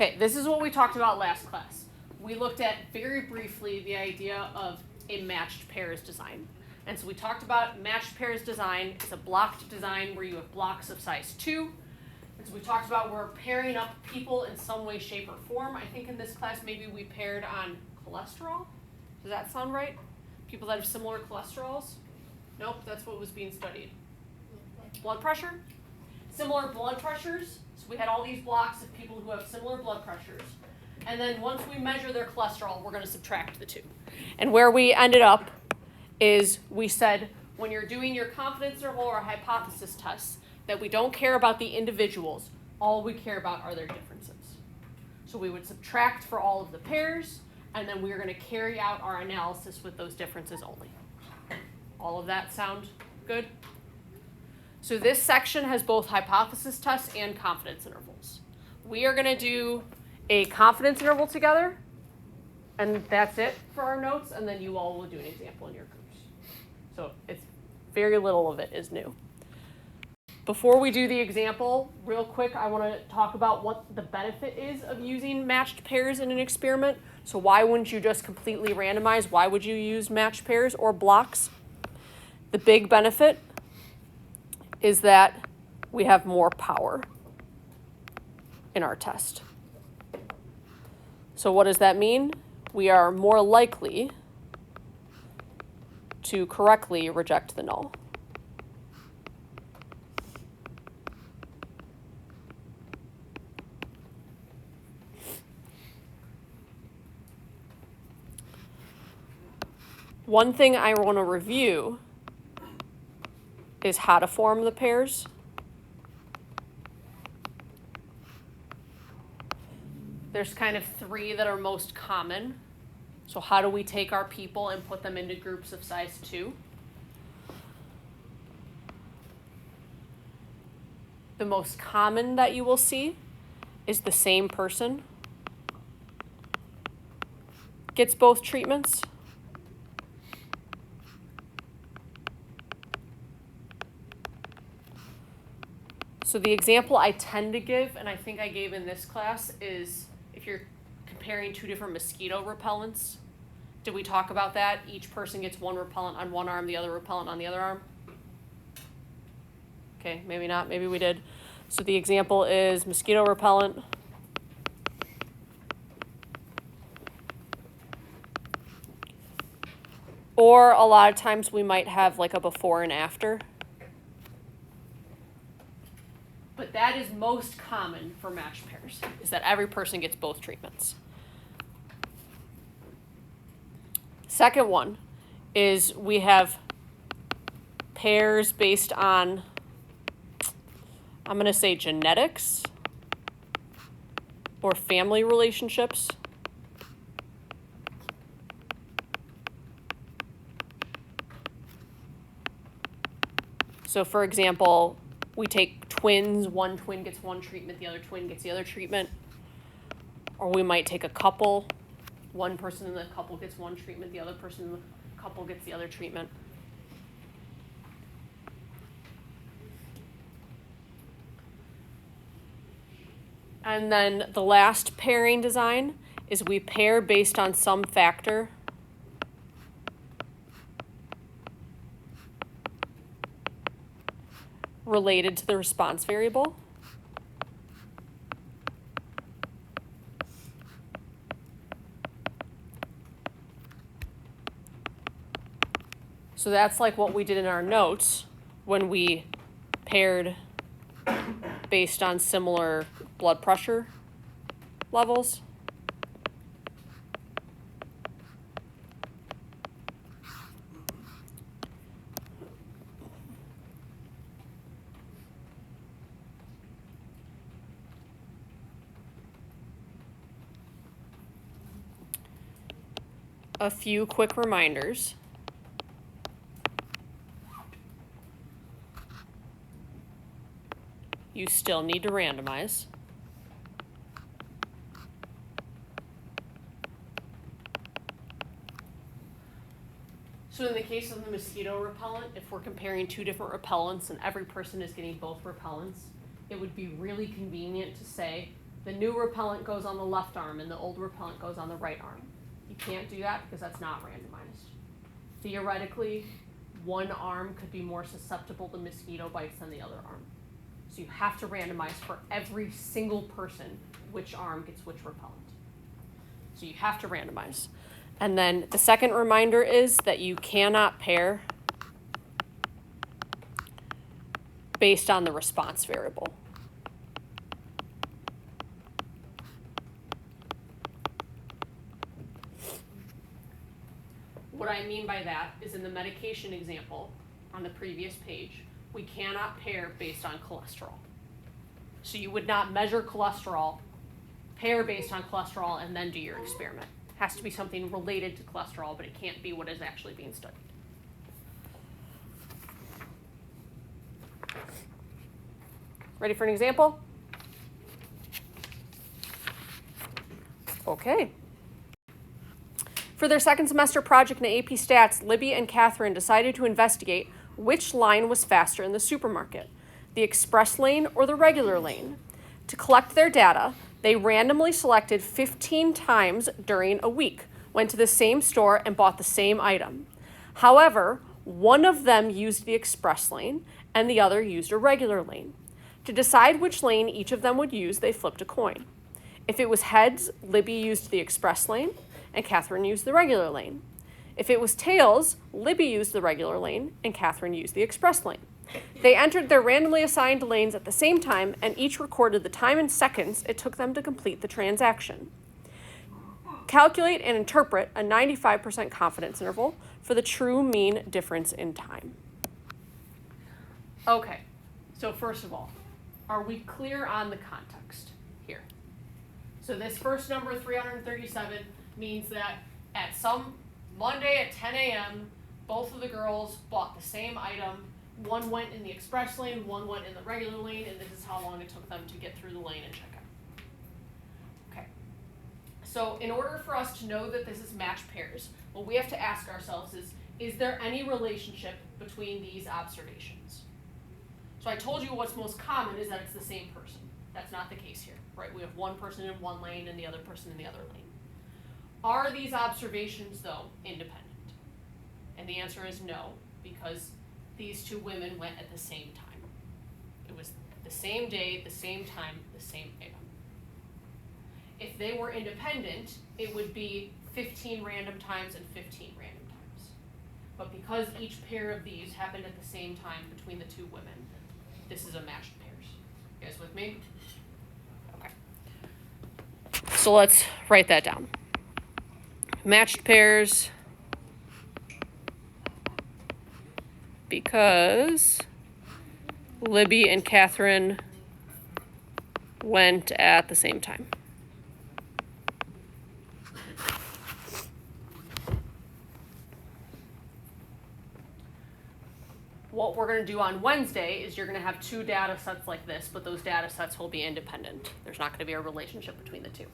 Okay, this is what we talked about last class. We looked at very briefly the idea of a matched pairs design. And so we talked about matched pairs design. It's a blocked design where you have blocks of size 2. And so we talked about we're pairing up people in some way, shape, or form. I think in this class maybe we paired on cholesterol. Does that sound right? People that have similar cholesterols? Nope, that's what was being studied. Blood pressure? Similar blood pressures. So we had all these blocks of people who have similar blood pressures. And then once we measure their cholesterol, we're going to subtract the two. And where we ended up is we said when you're doing your confidence interval or hypothesis tests that we don't care about the individuals. All we care about are their differences. So we would subtract for all of the pairs, and then we are going to carry out our analysis with those differences only. All of that sound good? So this section has both hypothesis tests and confidence intervals. We are going to do a confidence interval together, and that's it for our notes, and then you all will do an example in your groups. So it's very little of it is new. Before we do the example, real quick, I want to talk about what the benefit is of using matched pairs in an experiment. So why wouldn't you just completely randomize? Why would you use matched pairs or blocks? The big benefit is that we have more power in our test. So what does that mean? We are more likely to correctly reject the null. One thing I want to review is how to form the pairs. There's kind of 3 that are most common. So how do we take our people and put them into groups of size 2? The most common that you will see is the same person gets both treatments. So the example I tend to give, and I think I gave in this class, is if you're comparing 2 different mosquito repellents. Did we talk about that? Each person gets one repellent on one arm, the other repellent on the other arm? Okay, maybe not, maybe we did. So the example is mosquito repellent. Or a lot of times we might have like a before and after. But that is most common for matched pairs, is that every person gets both treatments. Second one is we have pairs based on, I'm going to say genetics or family relationships. So for example, we take twins, one twin gets one treatment, the other twin gets the other treatment. Or we might take a couple, one person in the couple gets one treatment, the other person in the couple gets the other treatment. And then the last pairing design is we pair based on some factor related to the response variable. So that's like what we did in our notes when we paired based on similar blood pressure levels. A few quick reminders. You still need to randomize. So in the case of the mosquito repellent, if we're comparing 2 different repellents and every person is getting both repellents, it would be really convenient to say the new repellent goes on the left arm and the old repellent goes on the right arm. You can't do that because that's not randomized. Theoretically, one arm could be more susceptible to mosquito bites than the other arm. So you have to randomize for every single person which arm gets which repellent. So you have to randomize. And then the second reminder is that you cannot pair based on the response variable. What I mean by that is in the medication example on the previous page, we cannot pair based on cholesterol. So you would not measure cholesterol, pair based on cholesterol, and then do your experiment. It has to be something related to cholesterol, but it can't be what is actually being studied. Ready for an example? Okay. For their second semester project in AP Stats, Libby and Catherine decided to investigate which line was faster in the supermarket, the express lane or the regular lane. To collect their data, they randomly selected 15 times during a week, went to the same store and bought the same item. However, one of them used the express lane and the other used a regular lane. To decide which lane each of them would use, they flipped a coin. If it was heads, Libby used the express lane and Catherine used the regular lane. If it was tails, Libby used the regular lane and Catherine used the express lane. They entered their randomly assigned lanes at the same time and each recorded the time in seconds it took them to complete the transaction. Calculate and interpret a 95% confidence interval for the true mean difference in time. Okay, so first of all, are we clear on the context here? So this first number, 337, means that at some Monday at 10 a.m., both of the girls bought the same item. One went in the express lane, one went in the regular lane, and this is how long it took them to get through the lane and check out. Okay. So in order for us to know that this is matched pairs, what we have to ask ourselves is there any relationship between these observations? So I told you what's most common is that it's the same person. That's not the case here, right? We have one person in one lane and the other person in the other lane. Are these observations, though, independent? And the answer is no, because these two women went at the same time. It was the same day, the same time, the same item. If they were independent, it would be 15 random times and 15 random times. But because each pair of these happened at the same time between the two women, this is a matched pairs. You guys with me? Okay. So let's write that down. Matched pairs because Libby and Catherine went at the same time. What we're going to do on Wednesday is you're going to have two data sets like this, but those data sets will be independent. There's not going to be a relationship between the two.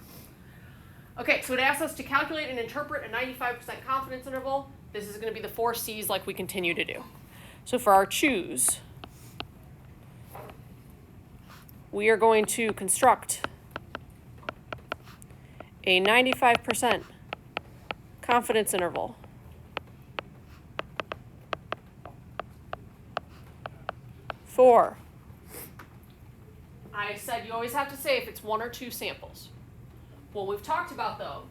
Okay, so it asks us to calculate and interpret a 95% confidence interval. This is going to be the 4 C's like we continue to do. So for our choose, we are going to construct a 95% confidence interval for, I said you always have to say if it's 1 or 2 samples. What we've talked about, though,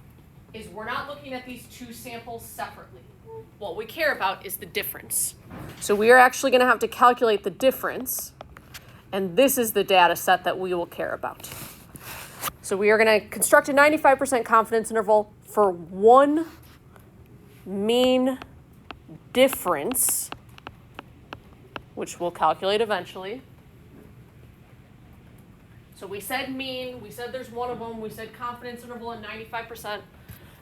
is we're not looking at these 2 samples separately. What we care about is the difference. So we are actually going to have to calculate the difference, and this is the data set that we will care about. So we are going to construct a 95% confidence interval for one mean difference, which we'll calculate eventually. So we said mean, we said there's one of them, we said confidence interval at 95%.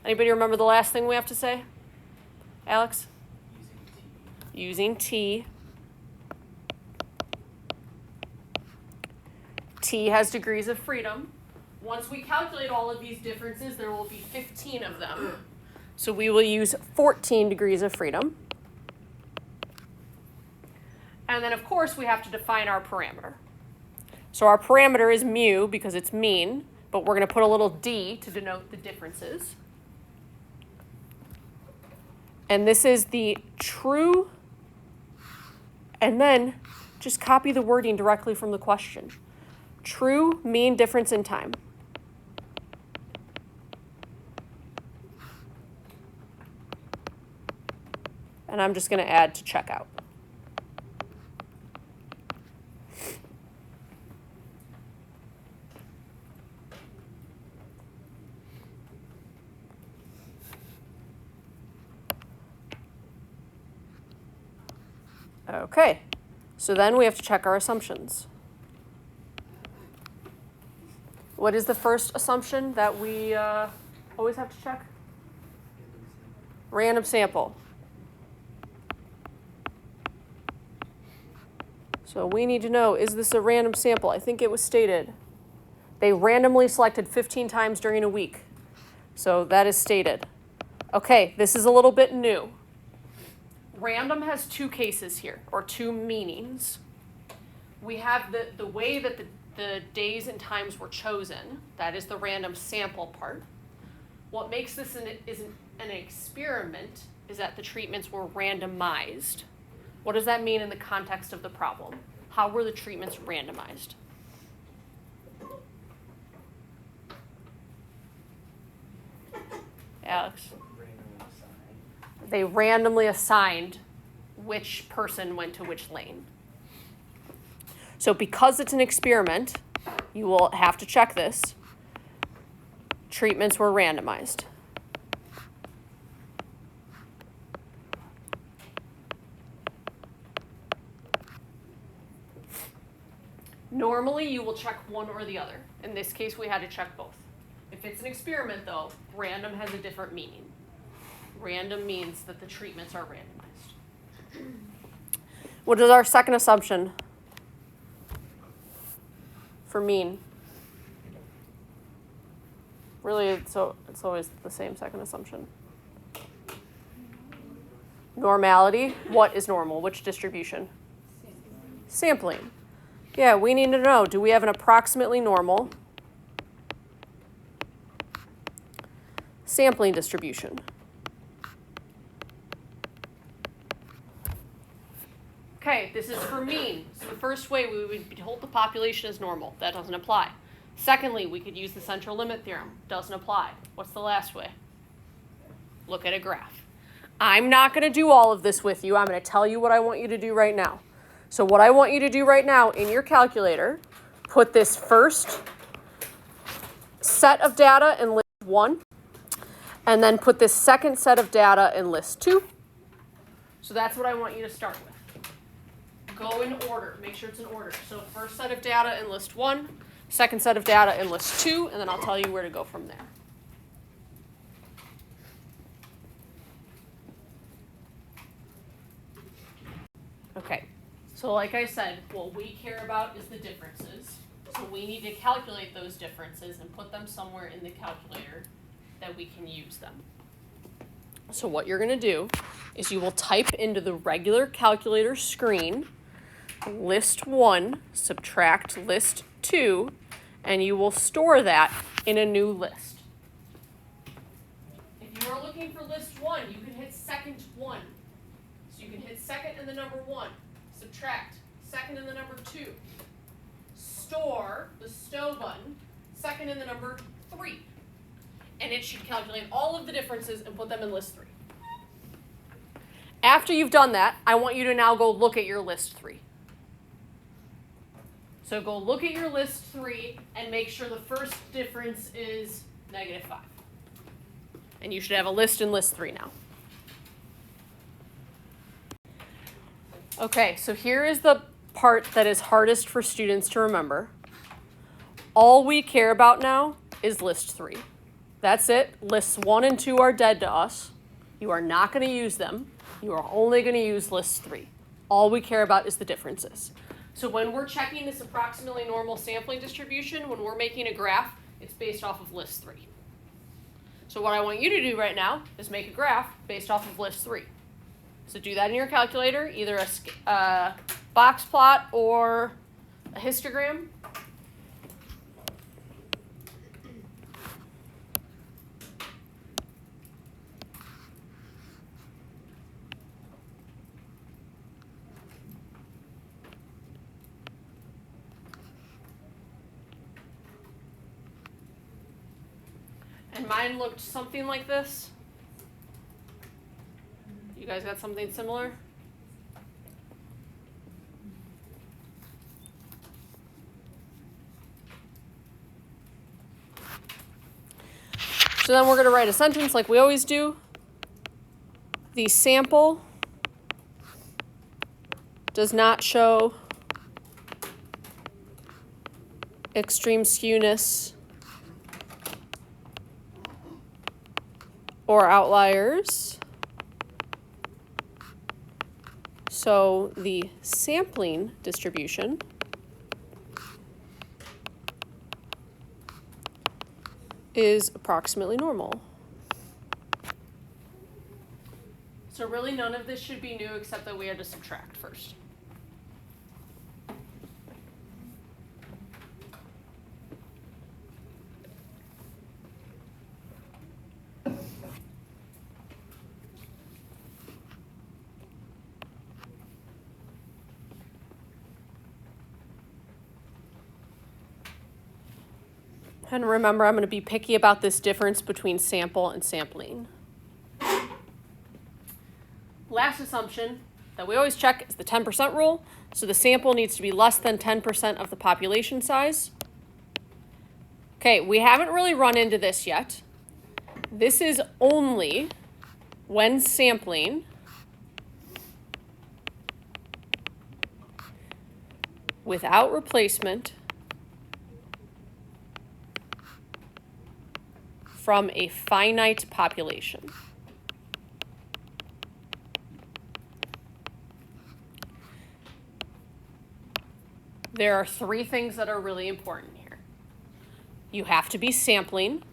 Anybody remember the last thing we have to say? Alex? Using T. T has degrees of freedom. Once we calculate all of these differences, there will be 15 of them. So we will use 14 degrees of freedom. And then, of course, we have to define our parameter. So our parameter is mu because it's mean. but we're going to put a little D to denote the differences. And this is the true, and then just copy the wording directly from the question. True mean difference in time. And I'm just going to add to checkout. Okay, so then we have to check our assumptions. What is the first assumption that we always have to check? Random sample. So we need to know, is this a random sample? I think it was stated. They randomly selected 15 times during a week. So that is stated. Okay, this is a little bit new. Random has two cases here, or two meanings. We have the way that the days and times were chosen. That is the random sample part. What makes this an experiment is that the treatments were randomized. What does that mean in the context of the problem? How were the treatments randomized? Alex? They randomly assigned which person went to which lane. So because it's an experiment, you will have to check this. Treatments were randomized. Normally, you will check one or the other. In this case, we had to check both. If it's an experiment, though, random has a different meaning. Random means that the treatments are randomized. What is our second assumption for mean? Really, it's always the same second assumption. Normality. What is normal? Which distribution? Sampling. Yeah, we need to know, do we have an approximately normal sampling distribution? Okay, this is for mean. So the first way we would be told the population is normal. That doesn't apply. Secondly, we could use the central limit theorem. Doesn't apply. What's the last way? Look at a graph. I'm not going to do all of this with you. I'm going to tell you what I want you to do right now. So what I want you to do right now in your calculator, put this first set of data in list 1, and then put this second set of data in list 2. So that's what I want you to start with. Go in order. Make sure it's in order. So first set of data in list 1, second set of data in list 2, and then I'll tell you where to go from there. Okay. So like I said, what we care about is the differences. So we need to calculate those differences and put them somewhere in the calculator that we can use them. So what you're going to do is you will type into the regular calculator screen list 1, subtract list 2, and you will store that in a new list. If you are looking for list 1, you can hit second 1. So you can hit second and the number 1. Subtract, second and the number 2. Store, the stow button, second and the number 3. And it should calculate all of the differences and put them in list 3. After you've done that, I want you to now go look at your list 3. So go look at your list 3 and make sure the first difference is -5. And you should have a list in list 3 now. Okay, so here is the part that is hardest for students to remember. All we care about now is list 3. That's it. Lists 1 and 2 are dead to us. You are not going to use them. You are only going to use list 3. All we care about is the differences. So when we're checking this approximately normal sampling distribution, when we're making a graph, it's based off of list 3. So what I want you to do right now is make a graph based off of list 3. So do that in your calculator, either a box plot or a histogram. And mine looked something like this. You guys got something similar? So then we're going to write a sentence like we always do. The sample does not show extreme skewness or outliers. So the sampling distribution is approximately normal. So really none of this should be new except that we had to subtract first. And remember, I'm going to be picky about this difference between sample and sampling. Last assumption that we always check is the 10% rule. So the sample needs to be less than 10% of the population size. Okay, we haven't really run into this yet. This is only when sampling without replacement from a finite population. There are three things that are really important here. You have to be sampling,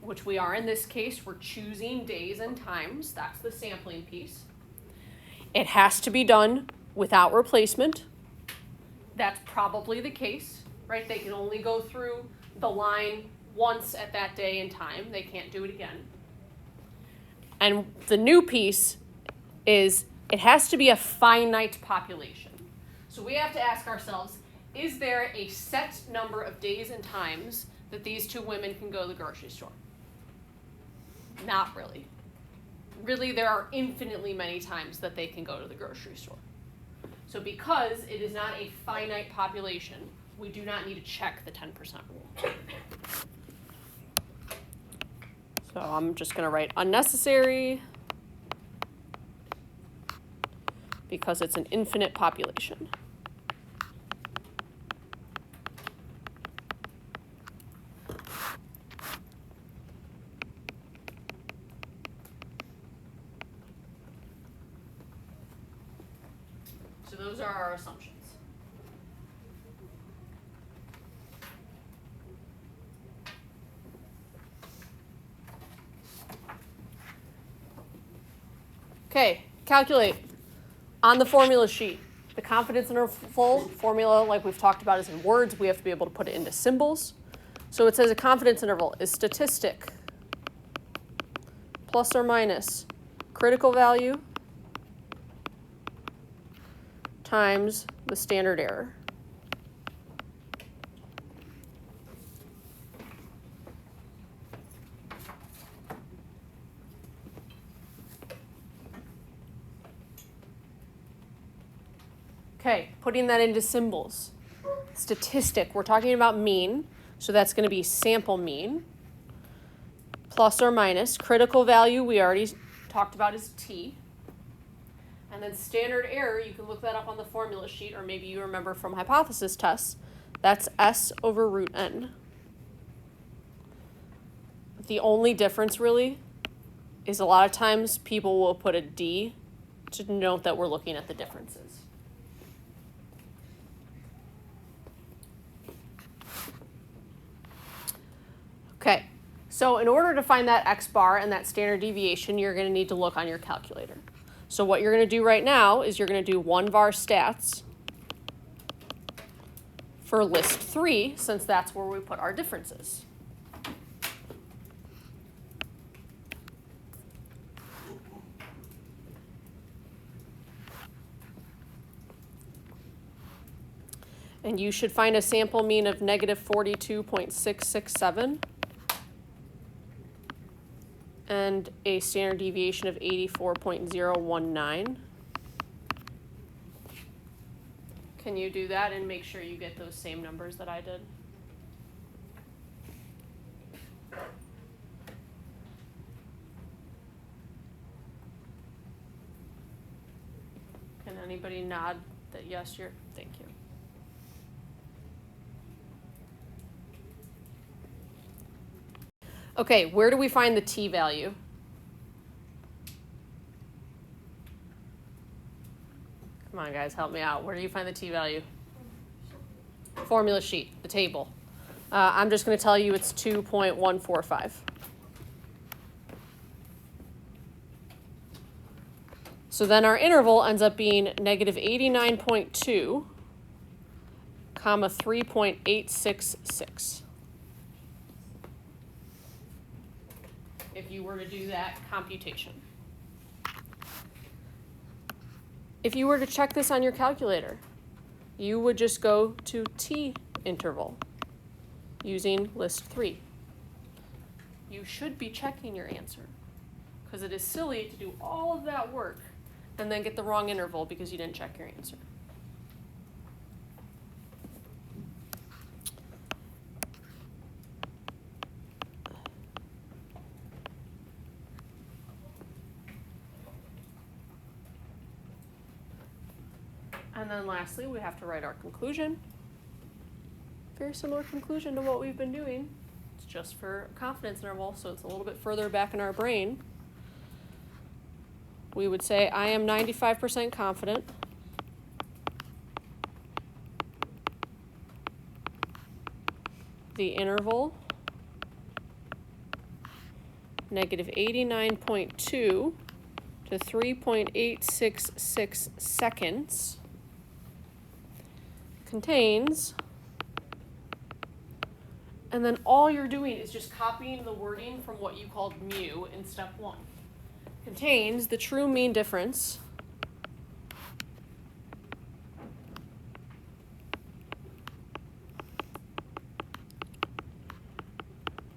which we are in this case. We're choosing days and times. That's the sampling piece. It has to be done without replacement. That's probably the case, right? They can only go through the line once at that day and time. They can't do it again. And the new piece is it has to be a finite population. So we have to ask ourselves, is there a set number of days and times that these two women can go to the grocery store? Not really. Really, there are infinitely many times that they can go to the grocery store. So because it is not a finite population, we do not need to check the 10% rule. So I'm just going to write unnecessary because it's an infinite population. So those are our assumptions. Okay, calculate. On the formula sheet, the confidence interval formula, like we've talked about, is in words. We have to be able to put it into symbols. So it says a confidence interval is statistic plus or minus critical value times the standard error. Okay, putting that into symbols. Statistic, we're talking about mean, so that's going to be sample mean. Plus or minus, critical value we already talked about is t. And then standard error, you can look that up on the formula sheet, or maybe you remember from hypothesis tests, that's s over root n. The only difference really is a lot of times people will put a d to note that we're looking at the differences. Okay, so in order to find that x bar and that standard deviation, you're going to need to look on your calculator. So what you're going to do right now is you're going to do 1var stats for list 3, since that's where we put our differences. And you should find a sample mean of negative 42.667. and a standard deviation of 84.019. Can you do that and make sure you get those same numbers that I did? Can anybody nod that yes, you're, thank you. Okay, where do we find the t-value? Come on, guys, help me out. Where do you find the t-value? Formula sheet, the table. I'm just going to tell you it's 2.145. So then our interval ends up being negative 89.2, comma 3.866. If you were to do that computation. If you were to check this on your calculator, you would just go to t interval using list 3. You should be checking your answer because it is silly to do all of that work and then get the wrong interval because you didn't check your answer. And then lastly, we have to write our conclusion. Very similar conclusion to what we've been doing. It's just for a confidence interval, so it's a little bit further back in our brain. We would say, I am 95% confident the interval negative 89.2 to 3.866 seconds contains, and then all you're doing is just copying the wording from what you called mu in step 1. Contains the true mean difference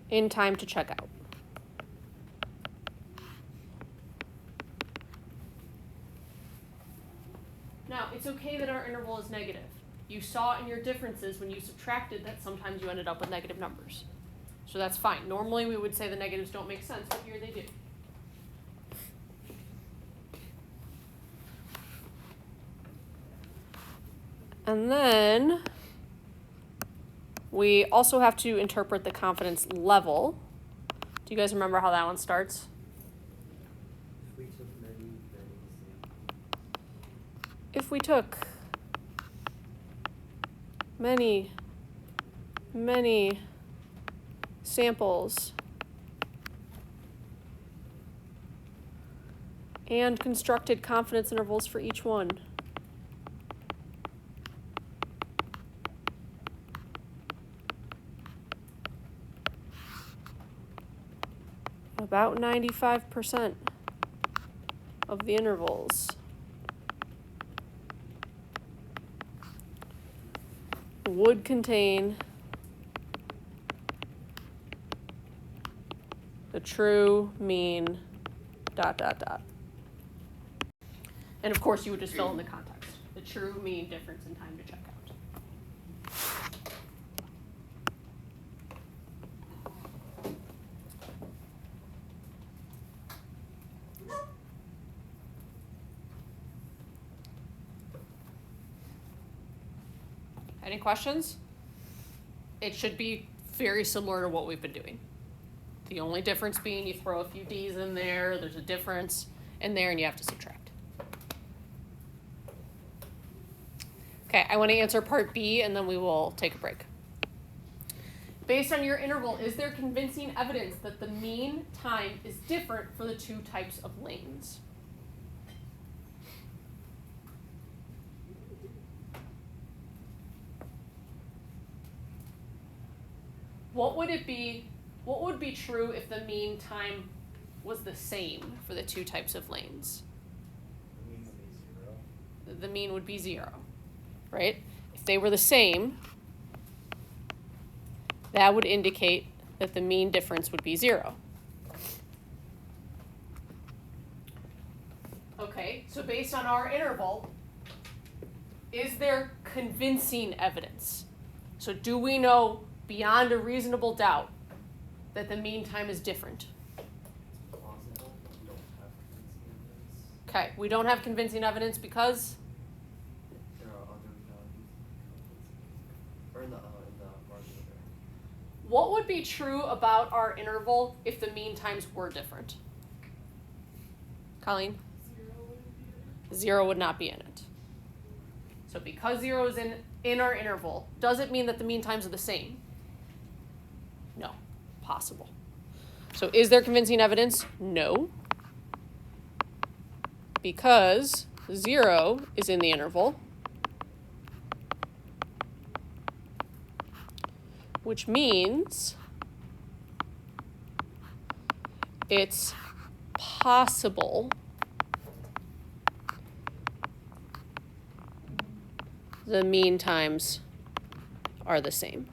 in time to check out. Now, it's okay that our interval is negative. You saw in your differences when you subtracted that sometimes you ended up with negative numbers. So that's fine. Normally we would say the negatives don't make sense, but here they do. And then we also have to interpret the confidence level. Do you guys remember how that one starts? If we took many samples and constructed confidence intervals for each one. About 95% of the intervals would contain the true mean ... And of course you would just fill in the context. The true mean difference in time to check out. Any questions? It should be very similar to what we've been doing. The only difference being you throw a few D's in there, there's a difference in there, and you have to subtract. Okay, I want to answer part B, and then we will take a break. Based on your interval, is there convincing evidence that the mean time is different for the two types of lanes? What would be true if the mean time was the same for the two types of lanes? The mean would be 0, right? If they were the same, that would indicate that the mean difference would be 0. So based on our interval, is there convincing evidence? So do we know beyond a reasonable doubt that the mean time is different? Plausible, but we don't have convincing evidence. Okay, we don't have convincing evidence because There are other values or in the margin of error. what would be true about our interval if the mean times were different? Colleen? 0 would not be in it. So because 0 is in our interval, does it mean that the mean times are the same? No. Possible. So is there convincing evidence? No. Because 0 is in the interval, which means it's possible the mean times are the same.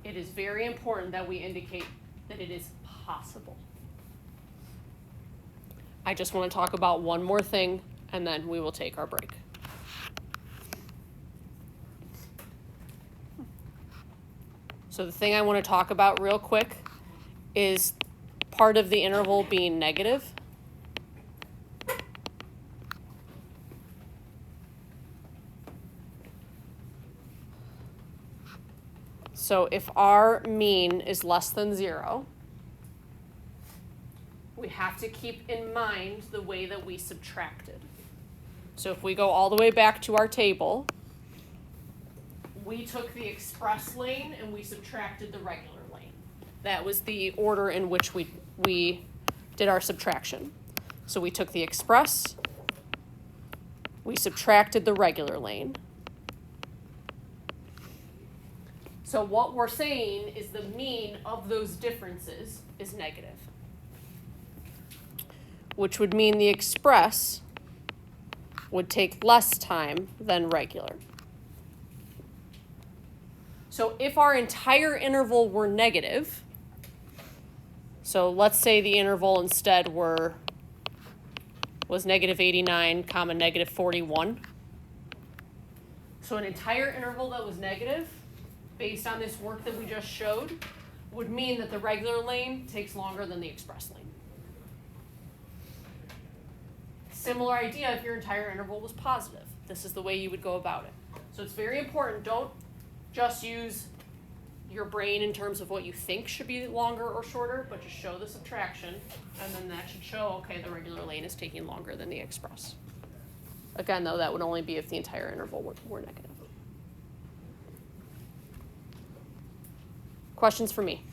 It is very important that we indicate that it is possible. I just want to talk about one more thing, and then we will take our break. So the thing I want to talk about real quick is part of the interval being negative. So if our mean is less than 0, we have to keep in mind the way that we subtracted. So if we go all the way back to our table, we took the express lane and we subtracted the regular lane. That was the order in which we did our subtraction. So we took the express, we subtracted the regular lane. So what we're saying is the mean of those differences is negative, which would mean the express would take less time than regular. So if our entire interval were negative, so let's say the interval instead was negative 89, comma, negative 41. So an entire interval that was negative, based on this work that we just showed, would mean that the regular lane takes longer than the express lane. Similar idea if your entire interval was positive. This is the way you would go about it. So it's very important. Don't just use your brain in terms of what you think should be longer or shorter, but just show the subtraction, and then that should show, okay, the regular lane is taking longer than the express. Again, though, that would only be if the entire interval were negative. Questions for me?